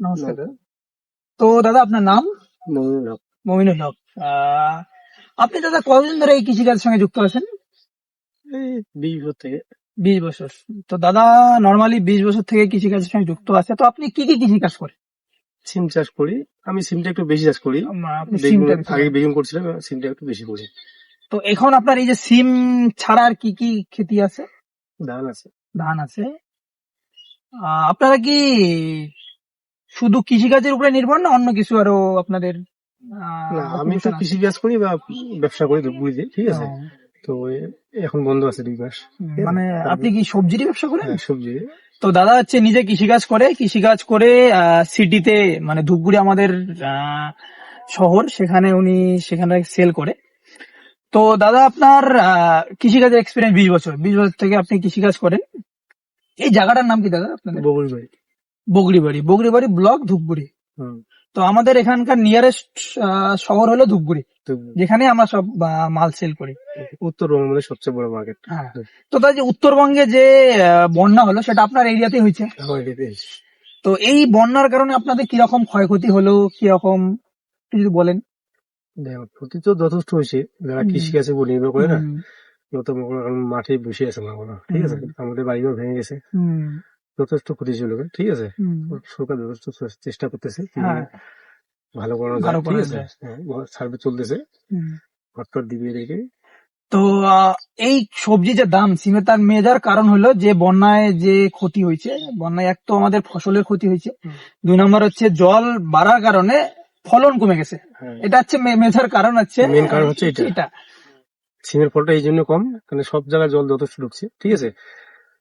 নমস্কার দাদা। তো দাদা আপনার নাম? মমিনুল হক। মমিনুল হক। আপনি দাদা কতদিন ধরে এই কৃষিকাজের সঙ্গে যুক্ত আছেন? এই 20 বছর থেকে। 20 বছর। তো দাদা নরমালি 20 বছর থেকে কৃষিকাজের সঙ্গে যুক্ত আছে। তো আপনি কি কি কৃষিকাজ করেন? সিম চাষ করি। আমি সিমটা একটু বেশি চাষ করি। আপনি বেগুন সিমটা বেশি আগে করেন। বেগুন করছিলাম, এবার সিমটা একটু বেশি করি। তো এখন আপনার এই যে সিম ছাড়া আর কি কি খেতি আছে? ধান আছে। ধান আছে। আপনারা কি শুধু কৃষিকাজের উপরে নির্ভর না অন্য কিছু আরো আপনাদের না, আমি তো occupation আছে? কৃষি কাজ করি বা ব্যবসা করি ধূপগুড়িতে, ঠিক আছে। ও, তো এখন বন্ধ আছে 2 মাস। মানে আপনি কি সবজিরই ব্যবসা করেন? হ্যাঁ, সবজি। তো দাদা হচ্ছে নিজে কৃষিকাজ করে সিটিতে মানে ধূপগুড়ি আমাদের শহর, সেখানে সেল করে। তো দাদা আপনার কৃষিকাজের এক্সপিরিয়েন্স 20 বছর থেকে আপনি কৃষিকাজ করেন। এই জায়গাটার নাম কি দাদা আপনাদের? বগুড়ি বাড়ি। বগড়িবাড়ি ব্লক ধূপগুড়ি। তো আমাদের এখানকার নিয়ারেস্ট শহর হলো ধূপগুড়ি, যেখানে আমরা সব মাল সেল করি। উত্তরবঙ্গের সবচেয়ে বড় মার্কেট। হ্যাঁ। তো দাদা যে উত্তরবঙ্গে যে বন্যা হলো সেটা আপনার এরিয়াতে হয়েছে। তো এই বন্যার কারণে আপনাদের কিরকম ক্ষয়ক্ষতি হলো, কিরকম একটু যদি বলেন। দেখো, ক্ষতি তো যথেষ্ট হয়েছে। যারা কৃষি কাজে উপর নির্ভর করে না, নতুন মাঠে বসে আছে মাগুরা, ঠিক আছে। আমাদের বাড়িও ভেঙে গেছে, যথেষ্ট ক্ষতি ছিল, ঠিক আছে। সরকার যথেষ্ট চেষ্টা করতেছে ভালো করানো যায়, ঠিক আছে। সার্ভে চলতেছে, ঘর দিবে রেখে। তো এই সবজি যে দাম সিমের, তার মেজার কারণ হলো যে বন্যায় যে ক্ষতি হয়েছে। বন্যায় এক তো আমাদের ফসলের ক্ষতি হয়েছে, 2 নম্বর হচ্ছে জল বাড়ার কারণে ফলন কমে গেছে। এটা হচ্ছে মেজার কারণ, হচ্ছে মেন কারণ হচ্ছে এটা। সিমের ফলটা এই জন্য কম, কারণ সব জায়গায় জল যথেষ্ট ঢুকছে, ঠিক আছে।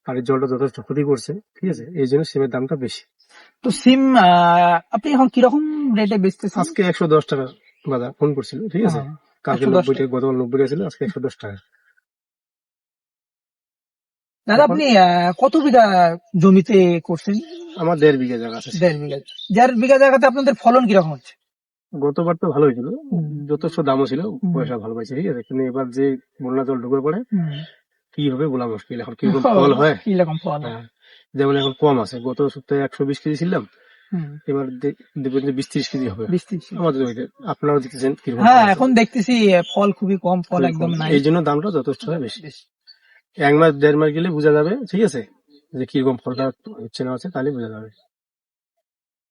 আর এই জলটা যথেষ্ট ক্ষতি করছে, ঠিক আছে। এই জন্য সিমের দামটা বেশি। তো সিম আপনি এখন কিরকম রেটে বেচতেছেন? আজকে 110 টাকা বাজার ফোন করছিল, ঠিক আছে। কালকে 90 টাকা, গতকাল 90 টাকা ছিল, আজকে 110 টাকা। দাদা আপনি কত বিঘা জমিতে করছেন? আমার 1.5 বিঘা জায়গা আছে। 1.5 বিঘা জায়গাতে আপনাদের ফলন কিরকম হচ্ছে? গতবার তো ভালো হয়েছিল, যথেষ্ট দামও ছিল, পয়সা ভালো পাইছে, ঠিক আছে। কিন্তু এবার যে বন্যা জল ঢুকে পড়ে, কি হবে বলা মুশকিল। এখন কিরকম ফল হয়, কিরকম ফল। যেমন এখন কম আছে, গত সপ্তাহে 120 কেজি ছিলাম, এবার দেখবেন যে 20-30 কেজি হবে আমাদের ওইটা। আপনারাও দেখতেছেন কিরকম। হ্যাঁ, এখন দেখতেছি ফল খুবই কম, ফল একদম নাই। এই জন্য দামটা যথেষ্ট হয় বেশি। 1 মাস 1.5 মাস গেলে বোঝা যাবে, ঠিক আছে, যে কিরকম ফলটা হচ্ছে না হচ্ছে, তাহলে বোঝা যাবে।